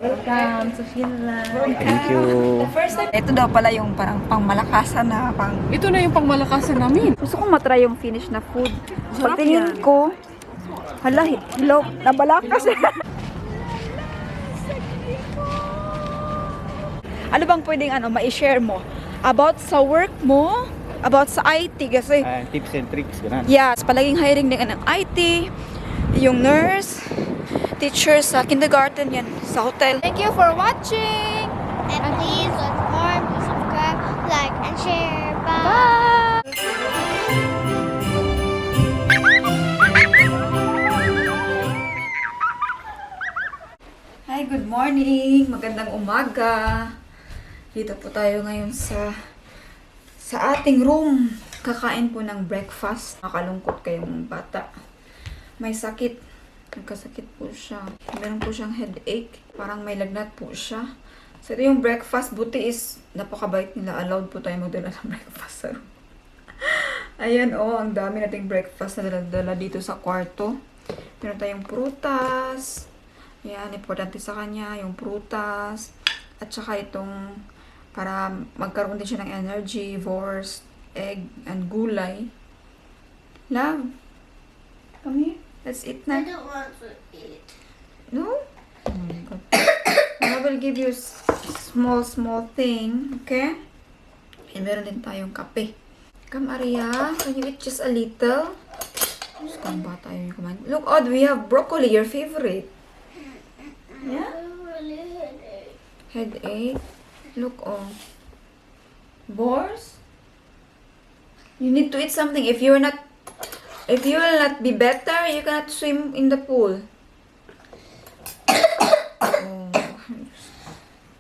Welcome to Finland. Thank you. Ito daw pala yung parang pangmalakasan na Ito na yung pangmalakasan namin. Gusto kong matry yung Finnish na food. Pagtingin ko, hala, hello, nabalakas. Ano bang pwedeng ma-share mo? About sa work mo? About sa IT kasi? Tips and tricks, ganun. Yes, palaging hiring din ng IT, yung nurse, teachers sa kindergarten yan, sa hotel. Thank you for watching. And please like more, please subscribe, like, and share. Bye. Hi, good morning. Magandang umaga. Dito po tayo ngayon sa ating room. Kakain po ng breakfast. Nakalungkot kayong bata. May sakit. Nagkasakit po siya. Meron po siyang headache. Parang may lagnat po siya. So, ito yung breakfast. Buti is napakabait nila. Allowed po tayo magdala ng breakfast sa room. Ayan, ang dami nating breakfast na dala dito sa kwarto. Meron tayong prutas. Ayan, importante sa kanya yung prutas. At saka itong para magkaroon din siya ng energy, wors, egg, and gulay. Love, come here. Let's eat na. I don't want to eat. No? Oh my God. I will give you small thing, okay? And meron din tayong kape. Come, Aria. Can you eat just a little? Gusto kong bata yung kumain. Look, Odd, we have broccoli, your favorite. Yeah? Headache. Look, Boars? You need to eat something. If you will not be better, you cannot swim in the pool.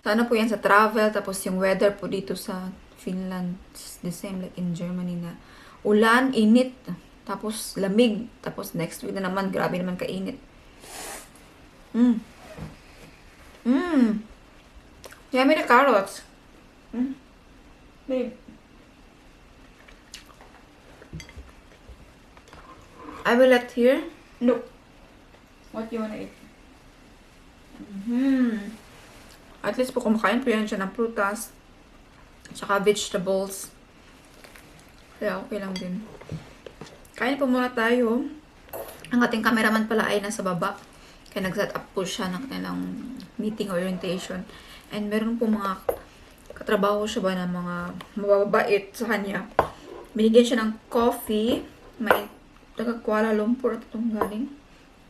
Sana po yan sa travel. Tapos yung weather po dito sa Finland, it's the same like in Germany na ulan, init, tapos lamig. Tapos next week na naman, grabe naman kainit. Yummy the carrots. Babe. I will let here. Look. What you wanna eat? At least po kumakain po yan siya ng prutas. Tsaka vegetables. Kaya okay lang din. Kain po muna tayo. Ang ating cameraman pala ay nasa baba. Kaya nag-set up po siya ng kanilang meeting orientation. And meron po mga katrabaho siya ba na mga mababait sa kanya. Binigyan siya ng coffee. May taga Kuala Lumpur at itong galing.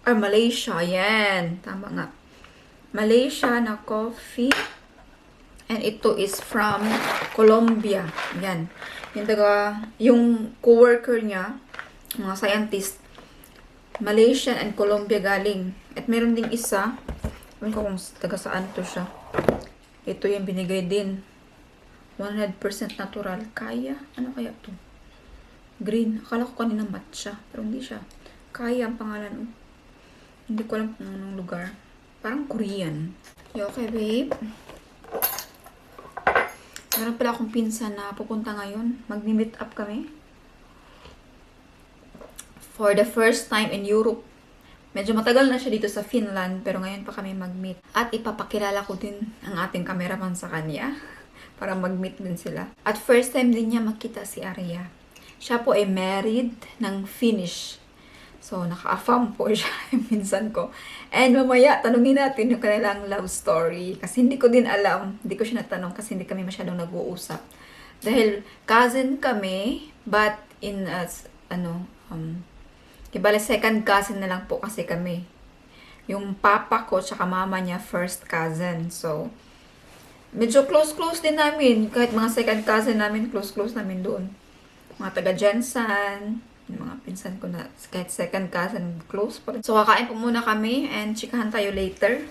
Or Malaysia. Yan. Tama nga. Malaysia na coffee. And ito is from Colombia. Yan. Yung co-worker niya, mga scientist, Malaysian and Colombia galing. At meron ding isa, ewan ko kung taga saan to siya. Ito yung binigay din. 100% natural. Kaya? Ano kaya to? Green. Akala ko kanina matcha. Pero hindi siya. Kaya ang pangalan. Hindi ko alam kung anong lugar. Parang Korean. Okay, babe. Meron pala akong pinsan na pupunta ngayon. Mag-meet up kami. For the first time in Europe. Medyo matagal na siya dito sa Finland, pero ngayon pa kami mag-meet. At ipapakilala ko din ang ating cameraman sa kanya para mag-meet din sila. At first time din niya makita si Aria. Siya po ay married ng Finnish. So, naka-affirm po siya minsan ko. And mamaya, tanungin natin yung kanilang love story. Kasi hindi ko din alam. Hindi ko siya natanong kasi hindi kami masyadong nag-uusap. Dahil cousin kami, but in Kibale, second cousin na lang po kasi kami. Yung papa ko tsaka mama niya, first cousin. So, medyo close din namin. Kahit mga second cousin namin, close namin doon. Mga taga Jensen, yung mga pinsan ko na kahit second cousin, close pa rin. So, kakain po muna kami and chikahan tayo later.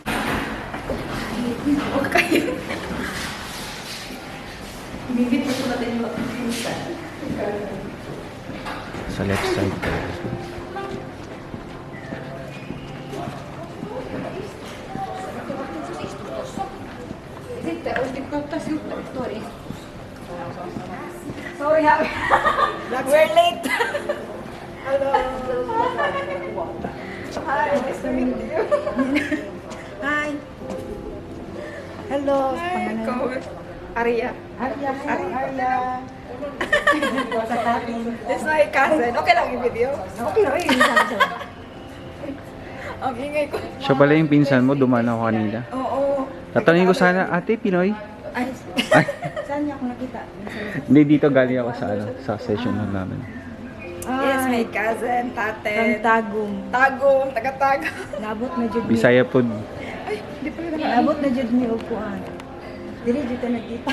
Okay. Bibit po natin yung mga pinsan. Sa left side tayo. Sorry, we're late. Hello. Hi, nice to meet you. Hi. Hello. Hi, ikaw. Arya. Arya. Arya. Sa tatin. This is my cousin. Okay lang yung video. Okay na rin. Ang ingay ko. Siya pala yung pinsan mo, dumaan ako kanina. Oo. Tatanungin ko sana, ate, Pinoy? Ay, Ay, Saan niya ako nakita? hindi, dito galing ako sa session namin. yes, my cousin, From tate. Tagum. Tagong, taga-taga. Nabot na jud ni. Bisaya po. Ay, di pala naman. Nabot na jud ni upuan. Dili jud ta nakita.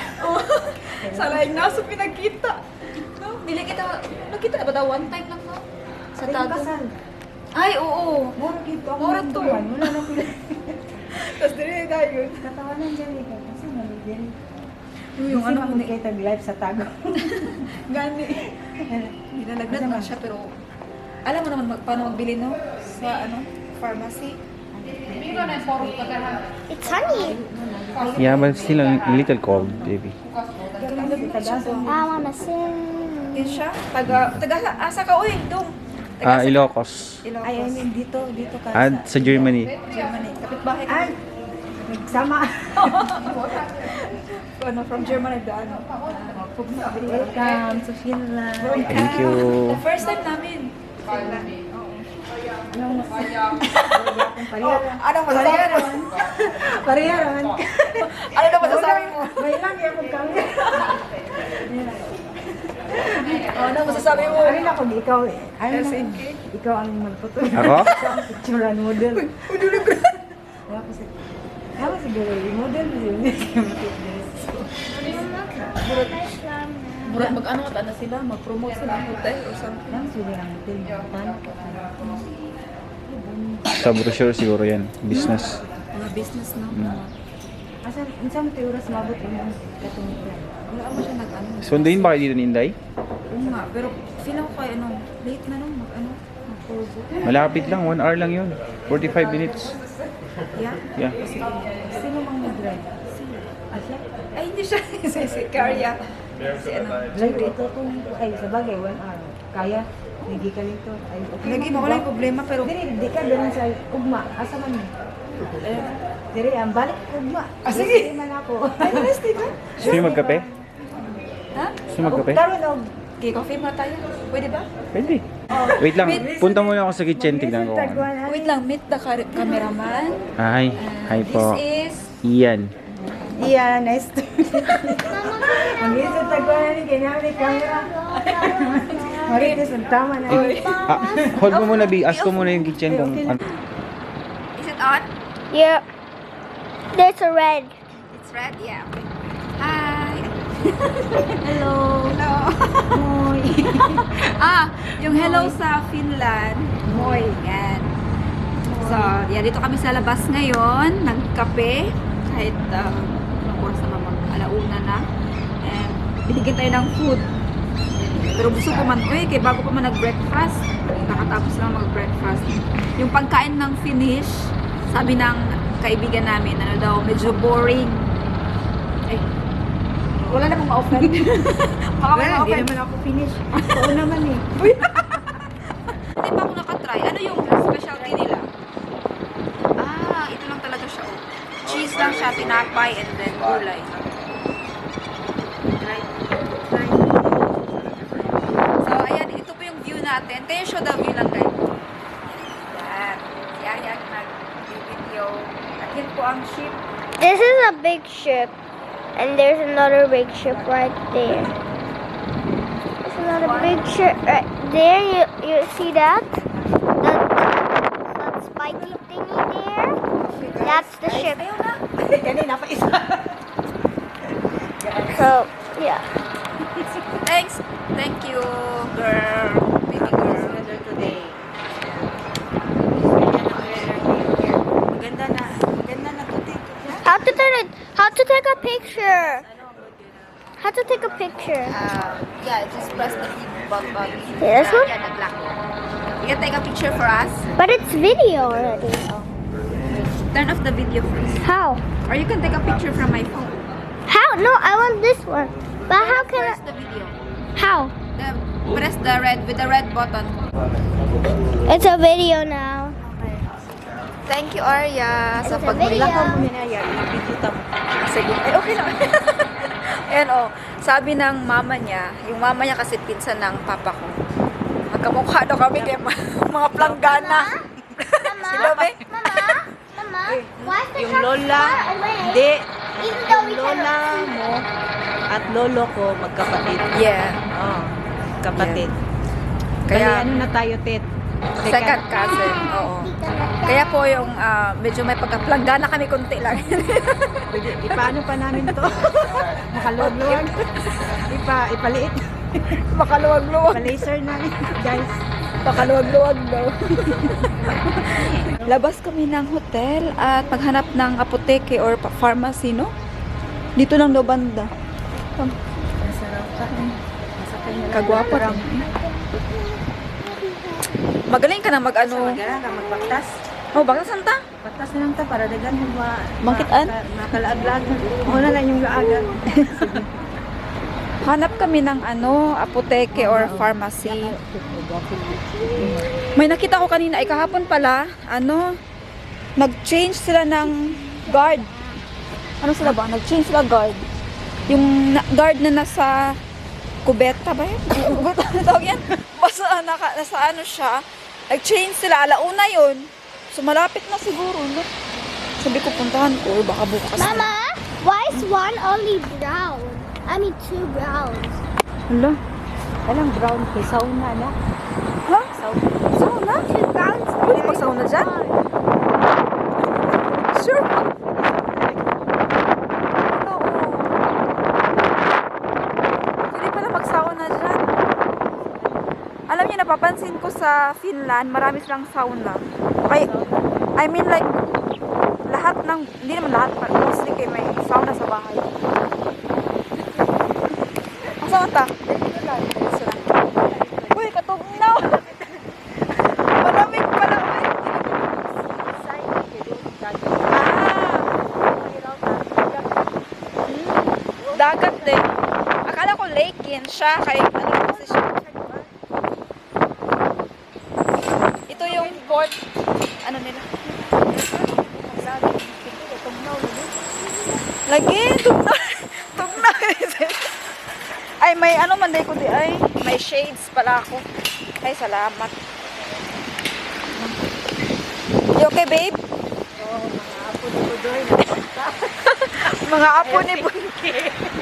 Sa laing naso pinagkita. No? Dili kita, nakita na ba daw? One time lang, no? Sa Tagong. Kasal. Ay, oo. Mura kito ako. Mura to. Wala na pila. Tapos dili tayo. Katawanan dyan eh. Kasi nalugyan. Yung ano mo kay tag live sa Tagum. Gani. Ginalagnat na siya pero alam mo naman paano magbili no sa ano pharmacy. It's honey. Yeah, but still a little cold, baby. I wanna sing. Yan siya. Taga asa ka uy, dong. Ilocos. Ay, I mean, dito ka Sa Germany. Germany. Kapitbahay ka. Ay! Nagsama. Ano from Germany da ano. Welcome to Finland. Thank you. The first time namin. Finland. Anong Ano masasabi mo? Pariharan. Ano na masasabi mo? May lang yung kami. Ano masasabi mo? Ano na kung ikaw eh. Ano na Helsinki. ikaw ang magputo. Ako? Picturean model. Tapos siguro yung model mo yun. Murag mag-ano at ano sila, mag-promote sila ng hotel or something. Lang sila ang hotel. Sa brochure siguro yan. Business. Mga business na. Asan, unsa mo tayo oras mabot yung katungit yan? Wala mo siya nag-ano. Sunduin ba kayo dito ni Inday? Oo nga, pero feel ako kay ano, late na nung mag-ano, mag-pose. Malapit lang, 1 hour lang yun. 45 minutes. Yeah? Yeah. Sino mang nag-drive? Asya? Ay, hindi siya. si Karya. Si ano. Like ito kung, ay sa bagay, 1 hour. Kaya, nagi ka nito. Ay, okay. Lagi mo wala yung problema, pero Di ka doon sa ugma. Asa man mo? Diri, ang balik ugma. sige. Hindi man ako. ay, resti ka. Gusto niyo magkape? Ha? Gusto niyo magkape? Karon og Okay, coffee muna tayo. Pwede ba? Pwede. Wait lang, punta muna ako sa kitchen, tignan ko. Wait lang, meet the cameraman. Hi, hi po. This is... Ian. Yeah, nice to meet you. Ang isa tagwanan ni kinami camera. Marites ang tama na. Hold mo muna, B. Ask ko muna yung kitchen kung ano. Is it on? Yep. There's a red. It's red? Yeah. Okay. Hi! Hello. Hello! Moy. Yung hello sa Finland. Moy. Yan. So, yan. Dito kami sa labas ngayon. Nagkape. Kahit anong oras na mag-alauna na. And binigyan tayo ng food. Pero gusto ko man, kaya bago pa man nag-breakfast, nakatapos lang mag-breakfast. Yung pagkain ng Finnish, sabi ng kaibigan namin, ano daw, medyo boring. Eh, wala namang ma-offend. Baka may Hindi ma-offend. naman ako finish. Oo naman eh. Hindi pa ako nakatry. Ano yung specialty nila? Ito lang talaga siya. Oh. Cheese lang siya, tinapay, and then gulay. So, ayan. Ito po yung view natin. Can you show the view lang guys? Yan. Yan, yan. Nag-video. At yan po ang ship. This is a big ship. And there's another big ship right there. There's another big ship right there. You see that? That spiky thingy there? That's the ship. Ayun na. Kanina pa isa. So, yeah. Thanks. Thank you, girl. Baby girl. Today. Maganda na today. How to turn it? How to take a picture? How to take a picture? Yeah, just press the button. Yeah, this one? Yeah, nag-lock. You can take a picture for us. But it's video already. Turn off the video first. How? Or you can take a picture from my phone. How? No, I want this one. But how can Press I? the video. How? Press the red with the red button. It's a video now. Thank you, Arya, sa It's a pagbili. video. Lakaw mo na yan. Video tamo. Sige. Ay, okay lang. Ayan, oh. Sabi ng mama niya, yung mama niya kasi pinsan ng papa ko. Magkamukha daw kami kay mga planggana. Mama, Sila ba? Mama, why is the Yung shark lola, far away? hindi. Even though Yung we lola cannot see mo at lolo ko, magkapatid. Yeah. Oo, kapatid. Kaya, Bali, ano na tayo, Tet? second cousin. Oo. Kaya po yung medyo may pagka-planggana kami konti lang. Pwede, ipaano pa namin to? Makaluwag-luwag. Ipaliit. Makaluwag-luwag. Pa-laser namin, guys. Makaluwag-luwag daw. Labas kami ng hotel at maghanap ng apoteke or pharmacy, no? Dito lang daw banda. Kagwapo rin. Magaling ka na mag-ano. Magara ka, magbaktas. Oh, bakit santa? Baktas na lang ta para dagan mo Makitaan? makalaag-laag. Oo na lang yung laaga. Hanap kami ng apoteke or pharmacy. May nakita ko kanina, ay kahapon pala, nag-change sila ng guard. Ano sila ba? Nag-change sila guard. Yung guard na nasa kubeta ba yun? Kubeta na tawag yan? Basta nasa ano siya. Nag-change sila, alauna yun. So malapit na siguro, no? Sabi ko, puntahan ko, baka bukas na. Mama, why is one only brown? I mean, two browns. Hala. Alam, brown kay sauna na. Ha? Sauna? Two browns. Pwede mag-sauna dyan? Sure. Oo. Pwede pala mag-sauna dyan. Alam niyo, napapansin ko sa Finland, marami silang sauna. Okay, I mean like, lahat ng, hindi naman lahat, but mostly kayo may sauna sa bahay. Ang sauna ta? Dito lang. Uy, katugnaw! Malamig pala, uy. Dagat din. Akala ko lake yan siya. Kaya ano kasi siya. Ito yung port. Ano nila? Lagi, tugnaw. Tugnaw. Ay, may ano man ko di ay. May shades pala ako. Ay, salamat. You okay, babe? Mga apo ni Budoy.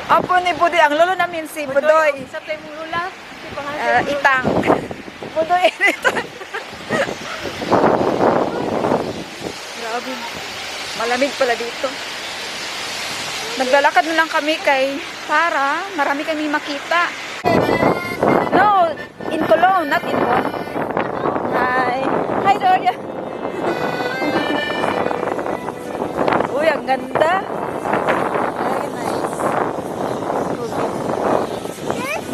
Apo ni Budoy. Ang lolo namin si Budoy. Sa tayo mong lula. Itang. Budoy. Itang. Grabe. Malamig pala dito. Naglalakad na lang kami para marami kami makita. No, in Cologne, not in Bonn. Hi. Hi, Doria. Uy, ang ganda. Very nice.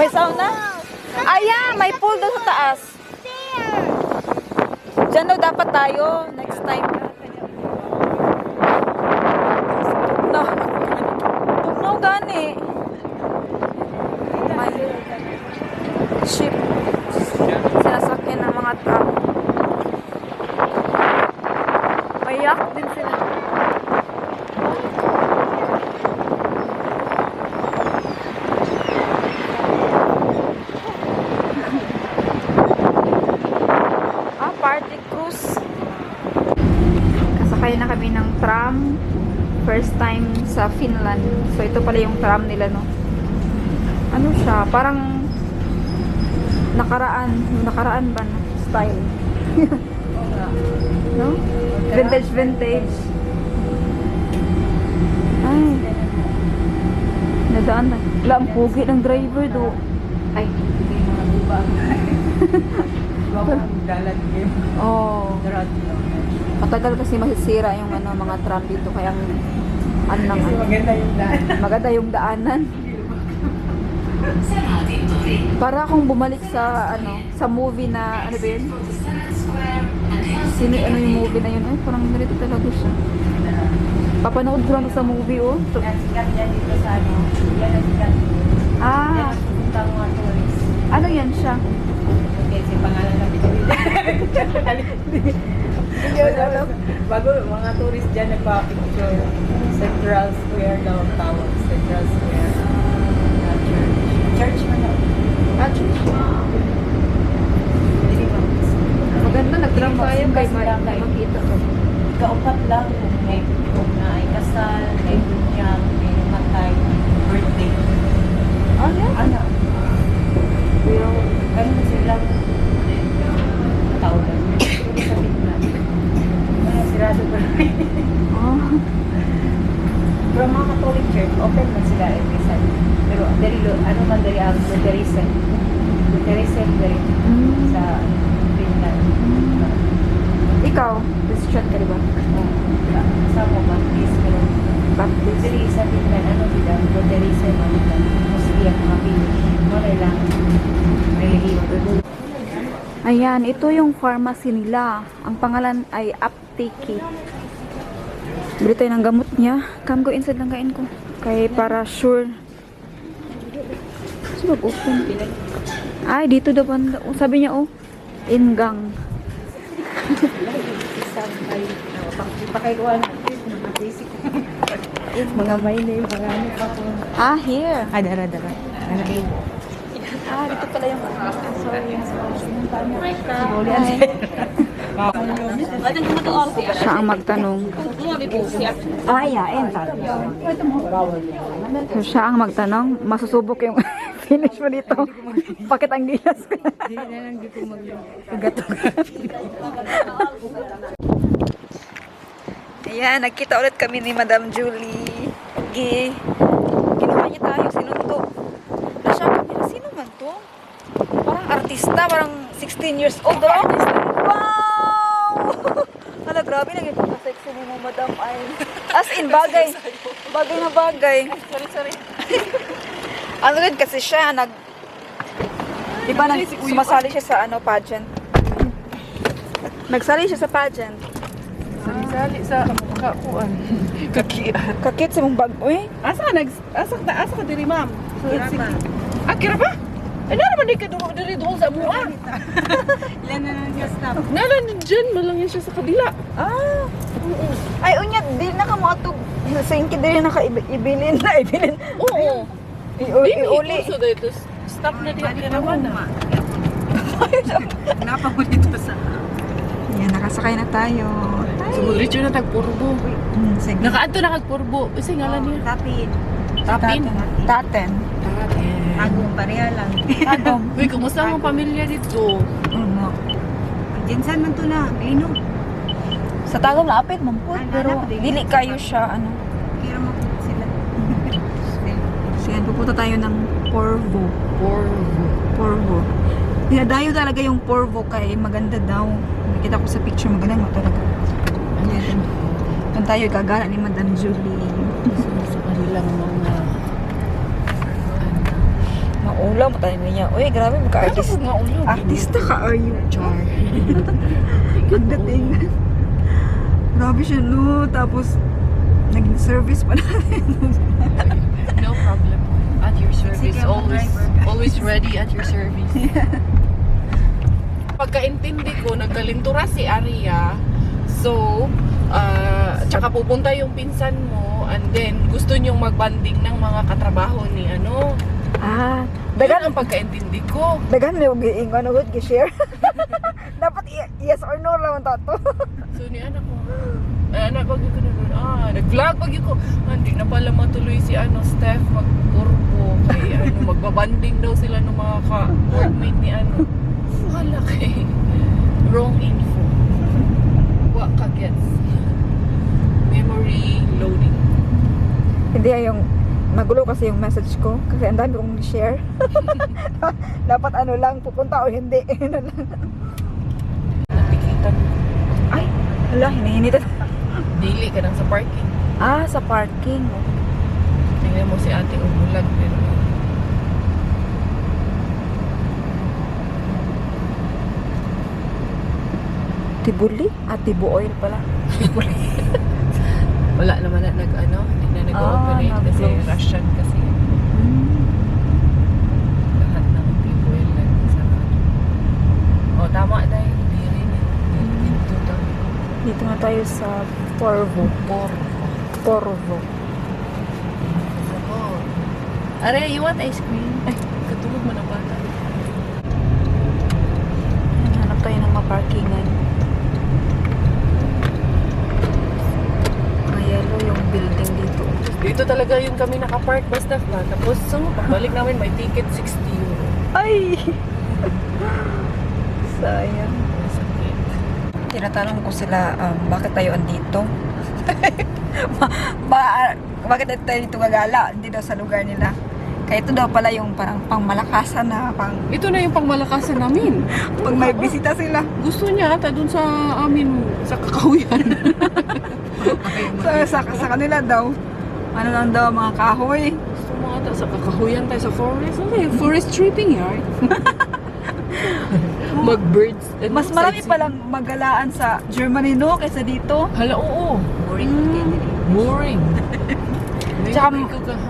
May sauna? Yeah, may pool doon sa taas. Diyan daw dapat tayo next time. No. Tugnaw gani. May ship. Sinasakyan ng mga truck. May yacht din sila. Party cruise. Kasakay na kami ng tram. First time sa Finland. So, ito pala yung tram nila, no? Ano siya? Parang nakaraan. Yung nakaraan ba na style? No? Vintage, vintage. Ay. Nadaan na. Wala, ang pugi ng driver, do. Ay, hindi mga lupa. Oh. Matagal kasi masisira yung mga tram dito kaya maganda yung daanan. Para akong bumalik sa sa movie na ano ba yun? Ano yung movie na yun? Ay, parang narito talaga siya. Papanood ko lang sa movie, oh. Sikat yan dito sa Ah, ano yan siya? Kasi pangalan na Hindi alam. Bago mga tourist dyan nagpa-picture. Central Square daw tawag. Central Square. Church. Church man daw. Church. Maganda, nag-drum tayo kay makita ko. Kaupat lang kung may kasal, may bunyag, may matay, birthday. Ano? Ano? Pero, ganun silang tawagan. Sa Vietnam. Kaya sirado pa. Pero mga Catholic Church, open man sila every Sunday. Pero, ano man dari ang Lutherism. Lutherism dari sa Finland. Ikaw, Christian ka diba? Sa mo, Baptist. Pero, Baptist. dari sa Finland, ano sila? Lutherism, ano sila? Muslim, mga Finnish. Mga lang religion. Ayan, ito yung pharmacy nila. Ang pangalan ay Apteki. Bili tayo ng gamot niya. Come go inside lang kain ko. Kay para sure. So, open. Ay, dito daw banda. Oh, sabi niya, oh. Ingang. Pakailuan. Mga basic. Mga may name, mga ano pa po. Ah, here. Ay, dara. Ah, dito pala yung... Sorry. Siya ang magtanong. So, siya ang magtanong. Masusubok yung finish mo dito. Bakit ang gilas ko? Ayan, nagkita ulit kami ni Madam Julie. Kinuha niya tayo, sinundo. Nasya kami na, sino man to? Parang artista, parang 16 years old. Oh? Wow! Hala, grabe lang yung pagka-sexy ni mo, Madam ay. As in, bagay. Bagay na bagay. Sorry. Ano rin kasi siya, di ba sumasali siya sa pageant? Nagsali siya sa pageant. Sali sa kakuan. Kakian. Kakit sa mong bag. Uy, Asa ka diri, ma'am? Akira ba? Ano naman di ka diri doon sa mua? Ilan na lang yung staff. Nalan dyan, malang yan siya sa kabila. ah. Ay, unya, di na ka mo atog. Singki di na ka ibilin. Oo. Iuli. So dito, stop na di akira naman na. Napahuli ito sa... Yan, nakasakay na tayo. Sumudritso na tagpurbo. Sige. Nakaadto na kagpurbo. Isa ngalan niya. Tapin. Tapin. Taten. Agong pareha lang. Agom. Uy, kumusta ang pamilya dito? Uno. Jensan man to na. Linog. Sa Tagum lapit man po. Ah, Pero lapit. dili kayo siya, Kira mo sila. Sige, pupunta tayo ng Porvo. Porvo. Dinadayo talaga yung Porvo kay maganda daw. Nakita ko sa picture, maganda mo talaga. Doon tayo gagala ni Madam Julie. Sa kanilang mga... Maulam tayo niya. Uy, grabe magka-artist. Nga ulo. Artista ka, are you? Char. Pagdating. Grabe siya, no? Tapos, naging service pa natin. No problem. At your service. Sige, Always ready at your service. Pagkaintindi ko, nagkalintura si Aria. So, tsaka pupunta yung pinsan mo and then gusto niyong magbanding ng mga katrabaho ni ano. Ah, Dagan ang pagkaintindi ko. dagan may mag-iing ano good, share. Dapat yes or no lang tato. So ni anak ko, anak pag ko na doon, nag-vlog pag ko. Hindi na pala matuloy si Steph magkurbo kay magbabanding daw sila ng mga ka-workmate ni Hala kay wrong info. Wa ka gets. Memory loading. Hindi yung magulo kasi yung message ko kasi ang dami kong share. Dapat ano lang pupunta o hindi. Napikitan. Ay, hala, hinihinit. Dili ka lang sa parking. Ah, sa parking. Tingnan mo si ate umulag pero Tibuli? Ah, Tibu oil pala. wala naman na hindi na nag-ooperate kasi nag-close. Russian kasi lahat ng people lang sa tama dahil hindi rin dito daw. Dito na tayo sa Porvo. Corvo. Are, you want ice cream? Ay, katulog mo na bata. Hanap tayo ng maparkingan. Yellow yung building dito. Dito talaga yung kami nakapark basta pa. Tapos, pagbalik namin may ticket 60 euro. Ay! Sayang. Tinatanong ko sila, bakit tayo andito? Bakit tayo dito gagala? Hindi daw sa lugar nila. Kaya ito daw pala yung parang pangmalakasan na Ito na yung pangmalakasan namin. pag may bisita sila. Gusto niya ata dun sa amin, sa kakahuyan. Sa kanila daw. Ano lang daw mga kahoy. Gusto mo ata sa kakahuyan tayo sa forest. Okay, forest tripping yard. Mag-birds. and Mas marami sightseeing. palang magalaan sa Germany no kaysa dito. Hala, oo. Boring. Boring. Tsaka,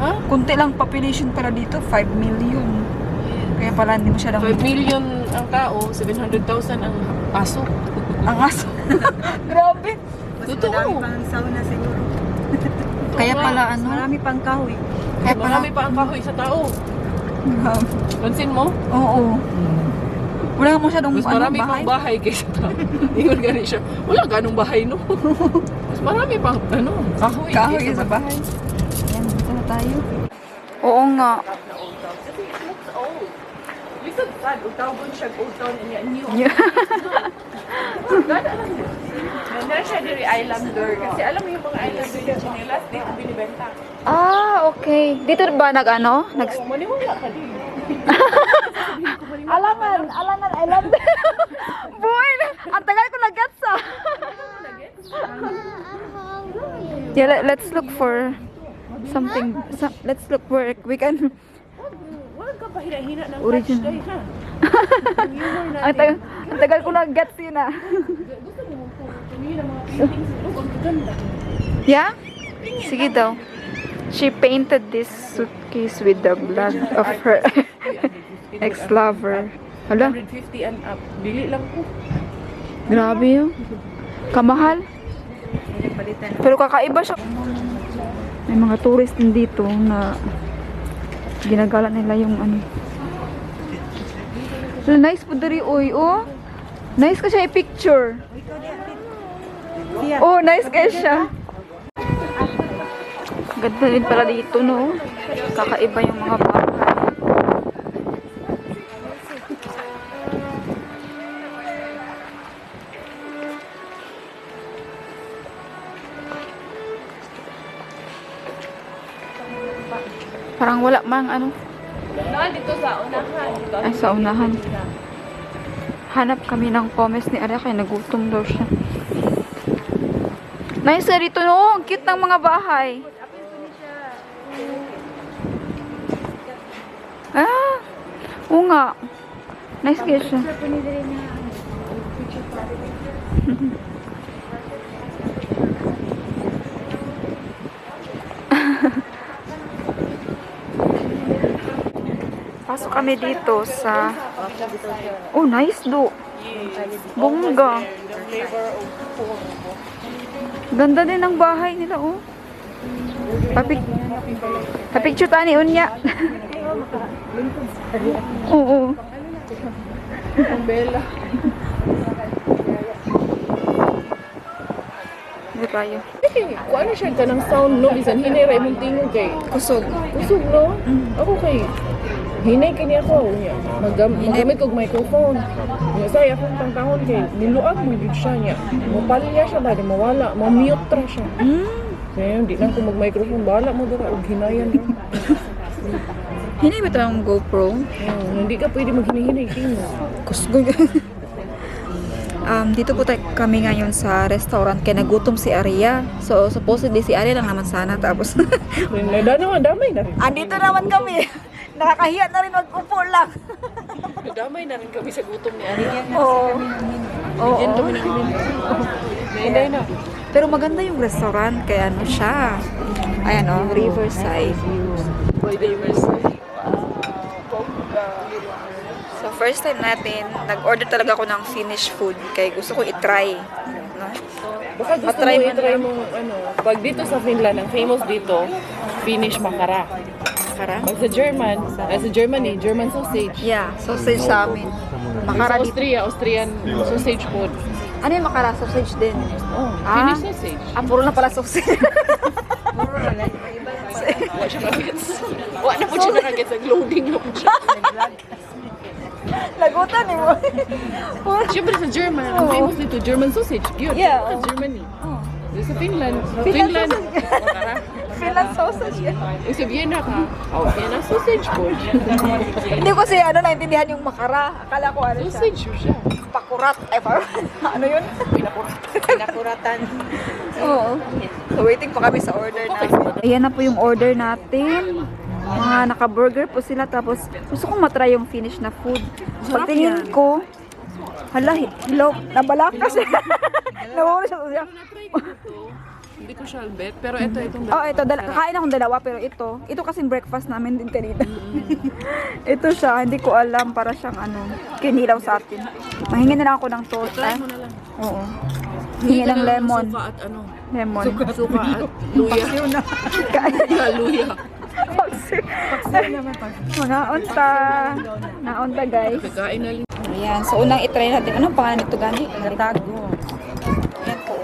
ha? kunti lang population pala dito, 5 million. Kaya pala hindi masyadong 5 million ang tao, 700,000 ang aso. ang aso. Grabe. Totoo. sauna siguro. Kaya pala ano, Marami pang kahoy. kaya pala Marami pa ang kahoy sa tao. Grabe. Pansin mo? Oo. Wala nga masyadong Mas marami pang bahay kaysa tao. Ingon gani siya. Wala ganong bahay, no? Mas marami pang, kahoy. Kahoy kaysa sa bahay. Ayan, dito na tayo. Oo nga. Kasi it looks old. Listen, sad. Utawon siya, uton, and new. Nandun siya diri islander. Kasi alam mo yung mga islander yung chinelas, dito binibenta. Ah, okay. Dito ba nag-ano? Oo, maniwala ka din. Alangan, I love that. Boy, ang tagal ko nag-gets ah. Yeah, let's look for something. Let's look for we can. Huwag ka pa hina-hina ng Original. catch day, ha? Ang tagal ko nag-gets yun ah. Gusto mo tumingin ng mga paintings. Ang ganda. Yeah? Sige daw. She painted this suitcase with the blood of her ex-lover. Hala, 150 and up. Dili lang po. grabe yun. Kamahal. Pero kakaiba siya. May mga tourist din dito na ginagala nila yung ano. So, nice po dari oy, oh. Nice ka siya i-picture. Oh, nice ka siya. Ganda din pala dito, no? Kakaiba yung mga bahay. Parang wala mang ano. Dito sa unahan. Ay, sa unahan. Hanap kami ng pomes ni Arya kaya nagutom daw siya. Nice na rito, no? Ang cute ng mga bahay. Ah! Oo nga. Nice kaya siya. Pasok kami dito sa... Oh, nice do. Bongga. Ganda din ng bahay nila, oh. Papicture ta ni Unya. Oo. Bella. Dito tayo. Kung ano siya ka ng sound, no? Bisan hinay mong tingog kay. Kusog. Kusog, no? Ako kay. Hinay kini ako. Magamit kong microphone. Nga say, akong tangtahon kay. Niluag mo yun siya niya. Mapalya siya ba? Di mawala. Mamute ra siya. Kaya hindi lang kung mag-microphone. Bahala mo dira. Huwag hinayan lang. Hindi ba ito ang GoPro? Hindi ka pwede maghinay-hinay. Tingog. Kusog. Dito po kami ngayon sa restaurant kaya nagutom si Arya. So, supposedly si Arya lang naman sana. Tapos, Damay na rin. andito naman kami. Nakakahiya na rin mag-upo lang. Damay na rin kami sa gutom ni Ari. Oo. Oo. Yan kami na kami. Hinday na. Pero maganda yung restaurant. Kaya ano siya. Ayan o, Riverside. By the Riverside. So, first time natin, nag-order talaga ako ng Finnish food. Kaya gusto ko i-try. No? Baka gusto Matry mo man i-try lang. mo, ano, pag dito sa Finland, ang famous dito, Finnish makara. Makara? Pag sa German, sa Germany, German sausage. Yeah, sausage sa amin. Sa Makara dito. Austria, Austrian sausage food. Ano yung makara? Sausage din. Oh, Ah. Finnish sausage. Puro na pala sausage. Wala siya nuggets. Wala na po siya nuggets. Nag-loading na po siya. Lagutan eh mo. Siyempre sa German, ang famous dito, German sausage. Yun, Yeah, sa oh. Germany. Dito sa Finland, Finland makara. Finland sausage yan. Yung sa Vienna ka, Vienna sausage food. Hindi ko kasi naintindihan yung makara. Akala ko ano siya. Sausage siya. Pakurat. Ay, parang ano yun? Pinakuratan. Oo. So, waiting pa kami sa order natin. Ayan na po yung order natin. Mga naka-burger po sila. Tapos, gusto kong matry yung finish na food. Pagtingin ko, hala, hello, nabalakas. Nawala siya. Na-try ko ito. Hindi ko siya albet, pero itong Oh, ito, kakain akong dalawa, pero ito kasing breakfast namin din kanina. Ito siya, hindi ko alam, para siyang kinilaw sa atin. Mahingi na lang ako ng toast. Try mo na lang. Oo. Hingi ng lemon. Suka at ano. Lemon. Suka at luya. Luya, luya. Mga onta. Naonta, guys. Kakain na lang. Ayan, so unang itry natin. Anong pangalan nito, Gani? Natago. Ayan po.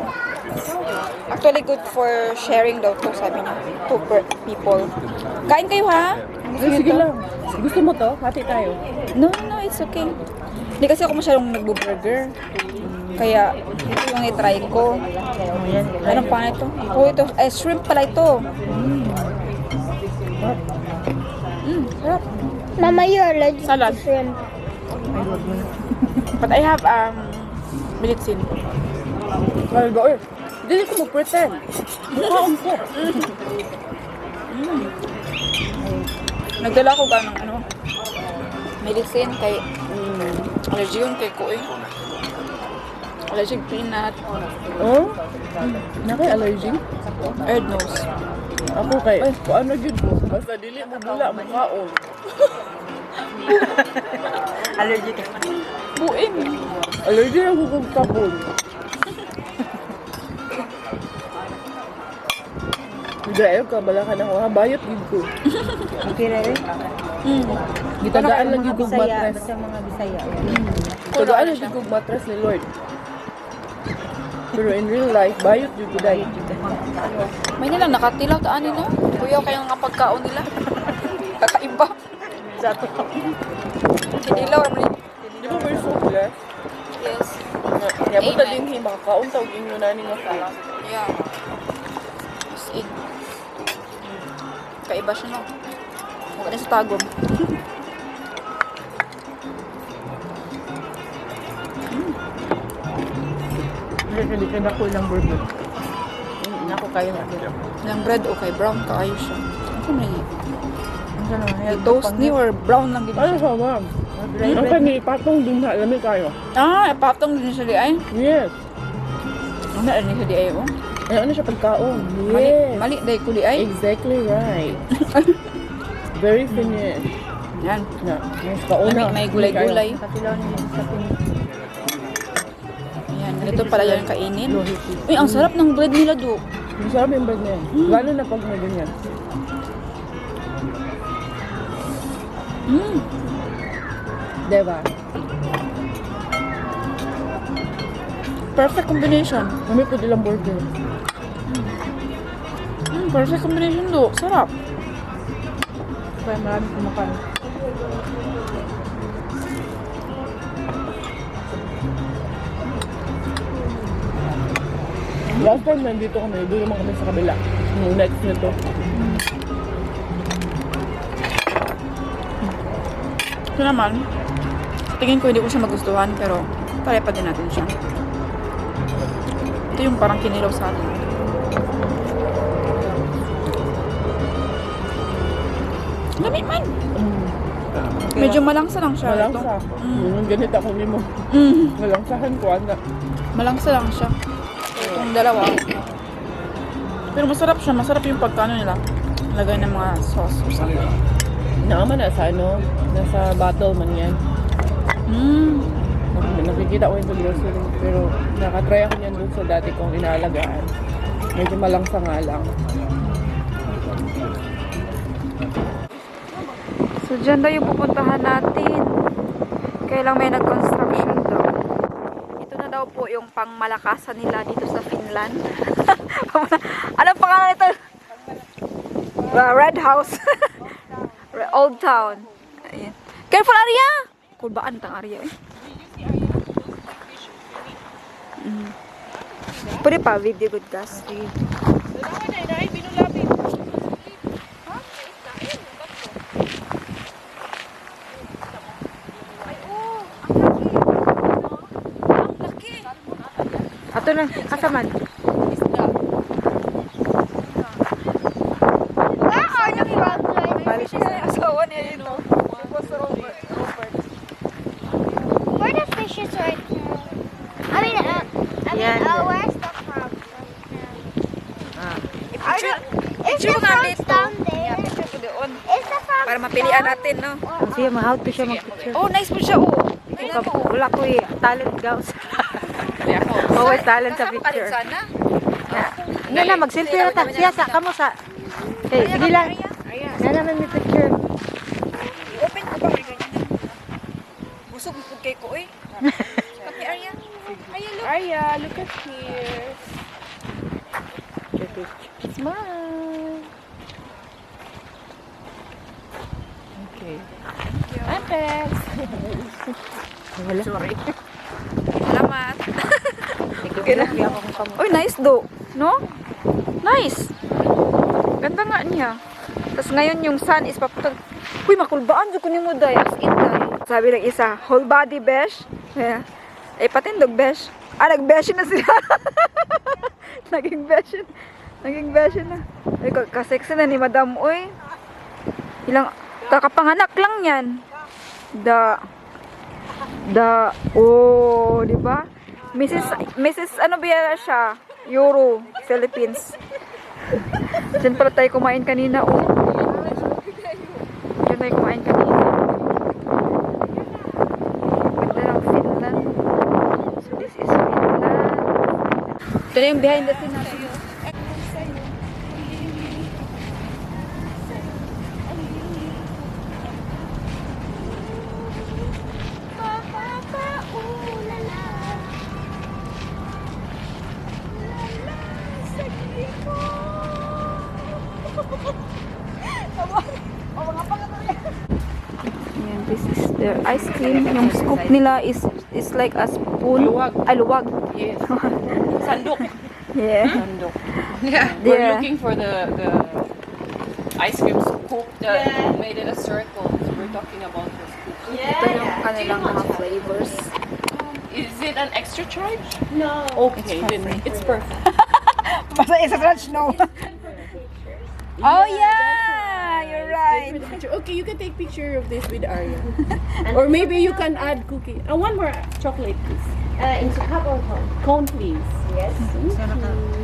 Actually, good for sharing daw to, sabi niya. Two people. Kain kayo, ha? Gusto niyo Sige to? lang. Gusto mo to? Hati tayo. No, it's okay. Hindi kasi ako masyadong nagbo-burger. Kaya, ito yung itry ko. Anong pangalan ito? Oh, ito. Shrimp pala ito. Sarap. Mama, you're allergic Salad. to shrimp. But I have, bilitsin. Well, go. Hindi ko mag-pretend. Mukhaon ko. Nagdala ko ba ng medicine kay allergy yun kay Kuy. Allergic peanut. Oh? Nakay allergy? Red nose. Ako kay, kung ano yun mo. Basta dili mo bula, mukhaon. Allergic. Buin. Allergy na kung kapon. Dahil ka, bala ka na ako, ha? Bayot yun ko. Okay na rin. Gitagaan lang Mga yung Bisaya, matras. basta mga Bisaya. Tagaan lang yung matras ni Lord. Pero in real life, bayot yun ko dahil. May nilang nakatilaw taan nila. Kuya, kaya nga pagkaon nila. Kakaiba. Sa to. Kinilaw. Di ba may sunglas? Yes. Kaya mo Amen. din makakaon tawag inyo na ni masala. Yeah. As in. Kaiba siya, no? Huwag na sa tagom. Hindi ka na ko ng burger. Hindi ako kayo na. Ng bread, okay. Brown kaayo siya. Ano na yun? Ano na, Toast ni or brown lang gina Ano siya? sa ma'am? Ang kani, patong din na, alam kayo. Patong din siya di ay. Yes. Ano na siya di ay, oh. Ay, ano siya pagkaon? Mali, Yes. mali dahil ko di ay. Exactly right. Very Finnish. Yan. Na, mas kauna. May gulay-gulay. Katilaw niya sa Ayan, ganito pala yan kainin. Uy, ang sarap ng bread nila, do. Masarap yung bread na yan. Lalo na pag may ganyan. Diba? Perfect combination. Kami po dilang burger. Perfect combination, do. Sarap. Kaya marami kumakain. Last time nandito kami, doon naman kami sa kabila. Yung next nito. Ito naman, sa tingin ko hindi ko siya magustuhan, pero try pa din natin siya. Ito yung parang kinilaw sa atin. Lamig man. Medyo malangsa lang siya. Malangsa. Yung ganit ako ni mo. Mm. Malangsahan ko, anak. Malangsa lang siya. Itong dalawa. Pero masarap siya. Masarap yung pagkano nila. Lagay ng mga sauce or something. Naman na sa ano, nasa bottle man yan. Mm. Nakikita ko yun sa grocery. Pero nakatry ako niyan doon sa dati kong inaalagaan. Medyo malangsa nga lang. So, dyan daw yung pupuntahan natin. Kaya lang may nag-construction daw. Ito na daw po yung pangmalakasan nila dito sa Finland. Anong pangalan ito? Red House. Old Town. Ayan. Careful, Arya! Kulbaan tang Arya eh. Pwede pa, video good gas. Ato na, kasaman. Where are the frogs right now? Balik siya asawa niya dito. Where are the fishes right now? Yan. Where's the frogs right now? Are the, is Picture the ko nga frogs dito. down there? Picture ko doon. Is the frogs Para mapilian down? natin, no? Sige, ma-how to siya mag-picture. Oh, nice po siya, oh. Tingnan mo. Wala ko eh. Talent gauss. Kaya ako. Always talent sa Kasama ka rin picture. sana. Nga na, mag-selfie na ta. Siya, sa, kamo sa. Okay, sige lang. Nga naman may picture. Open ko ba? Busog mo kay ko, eh. Kapi, Arya. Arya, look. Arya, look at here. Smile. Okay. Antex. Wala. Sorry. Salamat. Okay na. Ako kung kamo. Uy, nice do. No? Nice. Ganda nga niya. Tapos ngayon yung sun is paputol. Uy, makulbaan. Diyos ko ni mo day. As in day. Sabi ng isa, whole body besh. Yeah. Eh, patindog besh. Ah, nag-besh na sila. Naging besh. Naging besh na. Ay, kasexy na ni Madam. Uy. Ilang, kakapanganak lang yan. Oh, di ba? Mrs. ano ba siya? Euro, Philippines. Diyan pala tayo kumain kanina, oh. Diyan tayo kumain kanina. Ganda ng Finland. So, this is Finland. Ito na yung behind the scene natin. Ayan, this is their ice cream. Yung scoop nila is like a spoon. Luwag. Ay, luwag. Yes. Sandok. Yeah. Sandok. Yeah. We're looking for the ice cream scoop that made it a circle. So we're talking about the scoop. Ito yung kanilang mga flavors. Is it an extra charge? No. Okay, then it's perfect. Basta isa scratch, no. Oh, yeah! You're right. Okay, you can take picture of this with Arya. Or maybe you can add cookie. One more chocolate, please. Into cup or cone? Cone, please. Yes.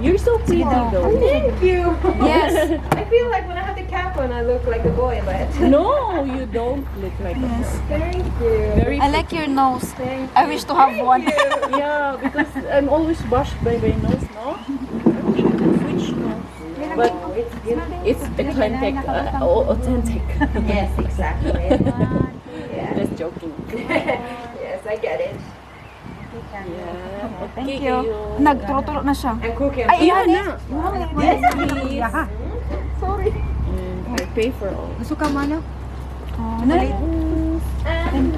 You're so pretty, though. Thank you. Yes. I feel like when I have the cap on, I look like a boy, but No, you don't look like a girl. thank you. Very I like your nose. I wish to have one. Yeah, because I'm always brushed by my nose, no? Switch nose. But it's authentic. Authentic. Yes, exactly. Just joking. Yes, I get it. Yeah. Thank you. Nagtulo-tulo na siya. I'm cooking. Ay, Yeah, yan na. Yes, please. Sorry. And I pay for all. Gusto ka man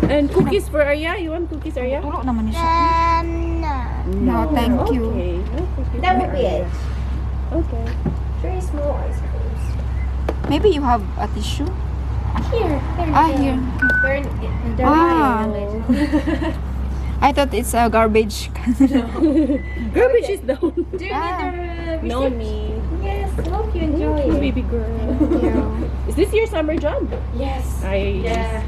And cookies for Arya. You want cookies, Arya? Tulo naman niya siya. No. No, thank you. Okay. No cookies That for would be Arya. it. Okay. Very small ice creams. Maybe you have a tissue? Here. Ah, here. They're Ah. I thought it's a garbage. Garbage is down. Do you need the No need. Yes, hope you enjoy Oh, it. baby girl. Is this your summer job? Yes. Yeah.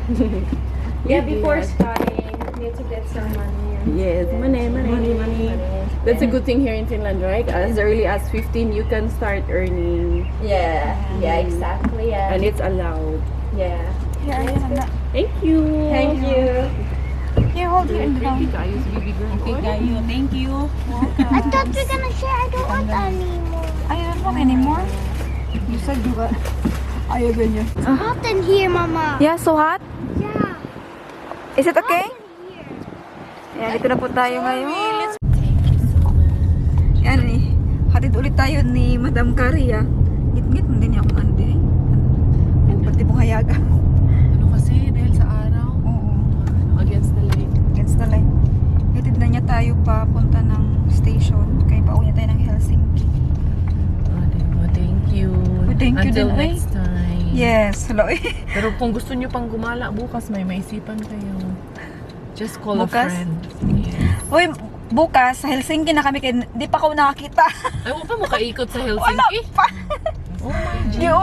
Yeah, before starting, need to get some money. Yes, money. That's a good thing here in Finland, right? As early as 15, you can start earning, Yeah, exactly. Yeah. and it's allowed. Yeah. Thank you. Thank you. Here, hold here in the Pretty kayo si baby girl. Okay kayo. Thank you. I thought you're gonna share. I don't want anymore. I don't want anymore. You said you got... Ayaw ganyan. Hot in here, Mama. Yeah, so hot? Yeah. Is it okay? Hot in here. Yan, dito na po tayo ngayon. Yan eh. Hatid ulit tayo ni Madam Caria. Ngit-ngit, hindi niya akong andi. Pati mong hayaga. Ano kasi, dahil sa araw, Oo. against the light. Against the light. Hatid na niya tayo papunta ng station. Kaya pauwi tayo ng Helsinki. Diba? Thank you. Thank you Until din, ay. next time. Yes, hello. Pero kung gusto nyo pang gumala bukas, may maisipan kayo. Just call Bukas? a friend. Yes. Uy, bukas sa Helsinki na kami kaya di pa ako nakakita. Ay, huwag pa mo kaikot sa Wala Helsinki. pa. Oh my God. Yung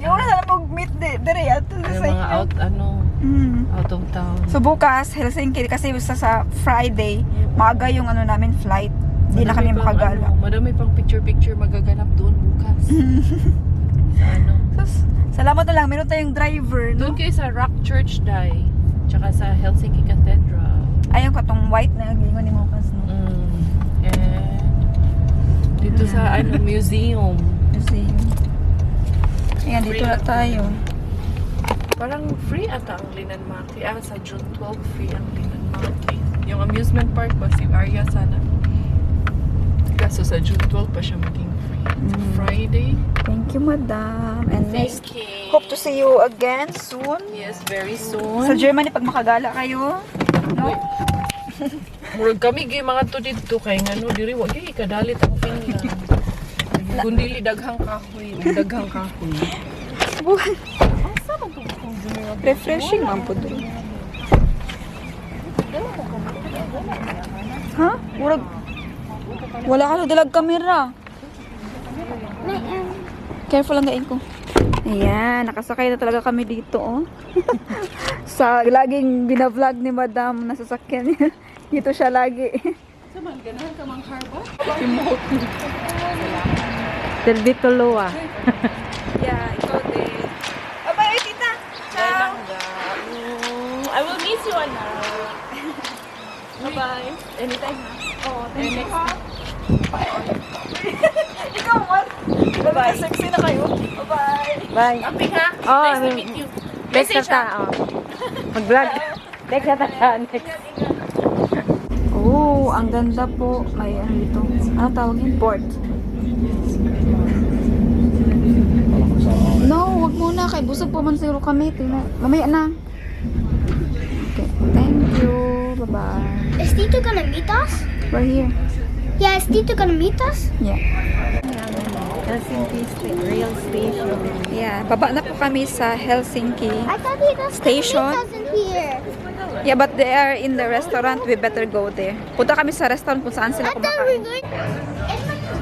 una na mag-meet dire ato Ay, sa mga inyo. out of town. So bukas Helsinki kasi sa Friday, maaga yung namin flight. Hindi na kami Madami pang, makagala. madami pang picture-picture magaganap doon bukas. Sa ano? Salamat na lang, meron tayong driver, no? Doon kayo sa Rock Church Day. Tsaka sa Helsinki Cathedral. Ayun ka tong white na gingon ni Mokas, no? And dito sa museum. Kasi ayan, dito na tayo. Parang free ata ang Linan Maki. Sa June 12 free ang Linan Maki. Yung amusement park ba si Arya sana. Kaso sa June 12 pa siya maging free. Friday. Thank you, madam. And next, Thank you. hope to see you again soon. Yes, very soon. Sa Germany, pag makagala kayo. No? Murag kami gay mga to dito kay ngano diri wa gay kadalit ang Finland. Kundi daghang kahoy, daghang kahoy. Refreshing man po doon. Ha? Murag, wala ka na dalag kamera. Careful lang gain ko. Ayan, nakasakay na talaga kami dito, oh. Sa laging binavlog ni Madam na sasakyan niya. Dito siya lagi. Saman ganahan ka mang harbor? Delvito Loa. Yeah, ikaw din. Bye-bye, tita. Ciao. I will miss you Anna. Bye-bye. Anytime. Oh, thank you, ha. Ikaw, what? Bye-bye. Sexy na kayo. Bye-bye. Bye. Amping ha. Oh, Nice to meet you. Next na ta. Oh. Mag-vlog. Next na ta. Next. Oh, ang ganda po. May ano dito. Ano tawag yun? Port. No, wag muna. Kay busog po man siguro kami. Tingnan. Mamaya na. Okay. Thank you. Bye-bye. Is Tito gonna meet us? We're here. Yeah, is Tito gonna meet us? Yeah. Helsinki Rail Station. Yeah. Baba na po kami sa Helsinki. I thought he was Station? gonna meet us in here. Yeah, but they are in the restaurant. We better go there. Punta kami sa restaurant kung saan sila I thought we kumakain. were going.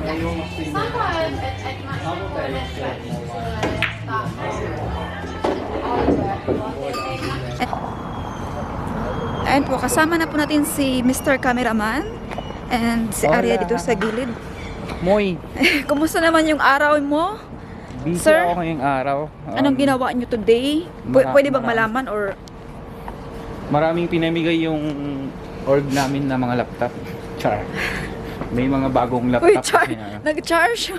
Ayun po, kasama na po natin si Mr. Cameraman and si Arya Hola. dito sa gilid. Moy, Kumusta naman yung araw mo? busy Sir? ako ngayong araw. Anong ginawa niyo today? Pwede bang malaman or Maraming pinamigay yung org namin na mga laptop. Char. May mga bagong laptop Uy, kasi na, nag-charge?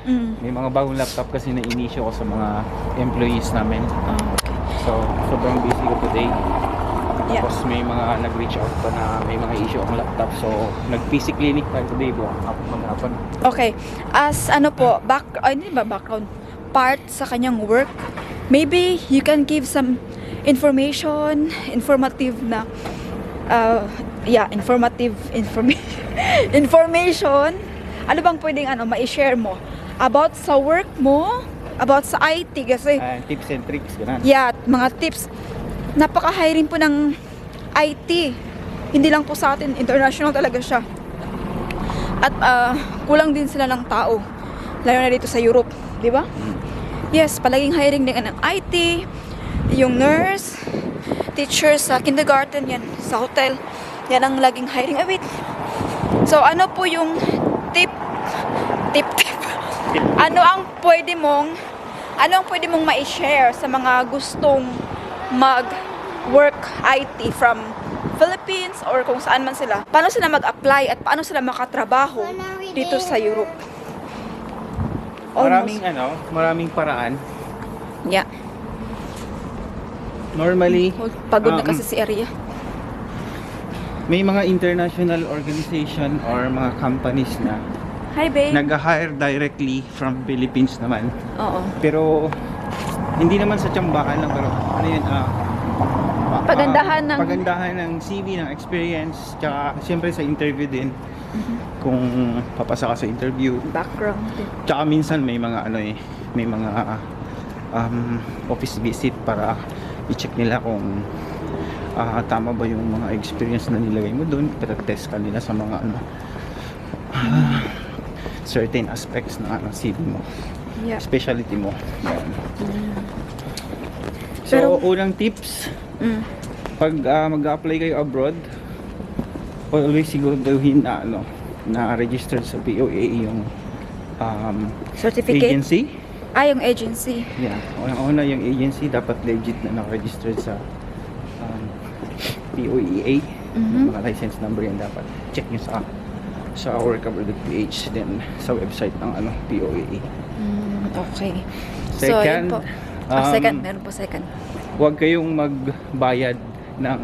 Mm. may mga bagong laptop kasi na inisyo ko sa mga employees namin. Oh, okay. So, sobrang busy ko today. Yeah. Tapos may mga nag-reach out pa na may mga issue ang laptop. So, nag-PC clinic tayo today. Buwang maghapon. Okay. As ano po, hindi ba background? Part sa kanyang work. Maybe you can give some informative na information. Ano bang pwedeng ma-share mo about sa work mo, about sa IT kasi Tips and tricks, ganun. yeah, mga tips. Napaka-hiring po ng IT. Hindi lang po sa atin, international talaga siya. At kulang din sila ng tao. Lalo na dito sa Europe, di ba? Yes, palaging hiring din ng IT, yung nurse, teachers sa kindergarten, yan, sa hotel. Yan ang laging hiring. Wait. So, ano po yung tip? Ano ang pwede mong ma-share sa mga gustong mag-work IT from Philippines or kung saan man sila, paano sila mag-apply at paano sila makatrabaho dito sa Europe. Maraming paraan. Yeah. Normally, Pagod na kasi si Aria. may mga international organization or mga companies na Hi, babe. nag-hire directly from Philippines naman. Oo. Pero hindi naman sa tsambakan lang, pero ano yun, pagandahan ng CV, ng experience, tsaka siyempre sa interview din. Kung papasa ka sa interview. Background din. Tsaka minsan may mga may mga office visit para i-check nila kung tama ba yung mga experience na nilagay mo doon. Test ka nila sa mga certain aspects ng CV mo. Yeah. Specialty mo. Yan. So, Pero- unang tips, Mm. pag mag-apply kayo abroad, always siguraduhin na na registered sa POA yung Certificate? agency. Yung agency. Yeah, unang-una yung agency dapat legit na naka-registered sa POEA. Mga license number yan dapat. Check nyo sa workable.ph, then sa website ng POEA. Okay. Second, so, yun po. Second, meron po second. Huwag kayong magbayad ng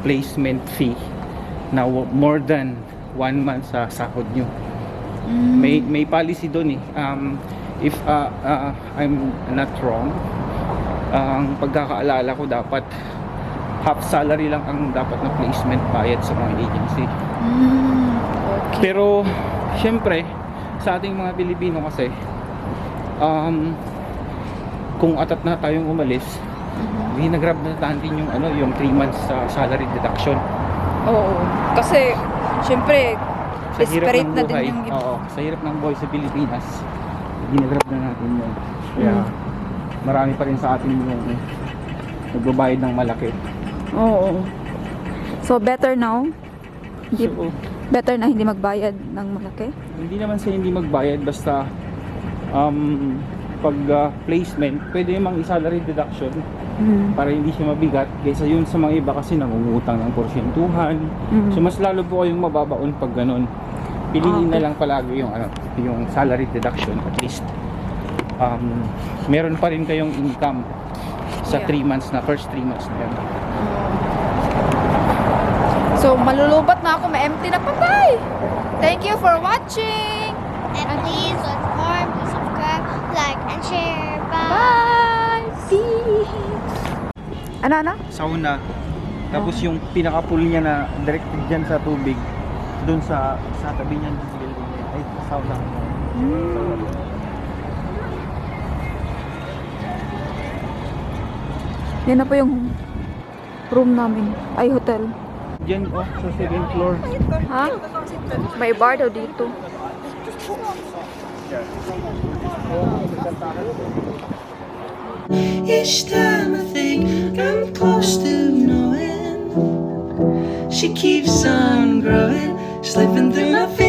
placement fee na more than 1 month sa sahod nyo. May policy doon eh. If I'm not wrong, ang pagkakaalala ko dapat half salary lang ang dapat na placement bayad sa mga agency. Okay. Pero syempre sa ating mga Pilipino kasi kung atat na tayong umalis, ginagrab na natin yung 3 months sa salary deduction. Oo. Kasi, syempre, Sa hirap desperate ng na buhay, din yung oo, sa hirap ng buhay sa Pilipinas, ginagrab na natin yun. Kaya marami pa rin sa atin yung nagbabayad ng malaki. Oo. So, better now? So, Better na hindi magbayad ng malaki? hindi naman sa hindi magbayad, basta pag placement, pwede yung salary deduction para hindi siya mabigat kaysa yun sa mga iba kasi nangungutang ng porsyentuhan. So mas lalo po kayong mababaon pag ganun. Piliin na lang palagi yung salary deduction, at least meron pa rin kayong income sa 3 months na, first 3 months na yan. So, malulubat na ako. Ma-empty na patay. Thank you for watching. And please like more, please subscribe, like, and share. Bye. Bye. Peace. Ano? Sauna. Tapos yung pinaka-pool niya na directed dyan sa tubig, doon sa tabi niyan sa building niya. Ay, sauna. Yan na po yung room namin. Ay, hotel. Dyan, sa 2nd floor. Ha? May bar daw dito. Each time I think I'm close to knowing, she keeps on growing, slipping through my fingers.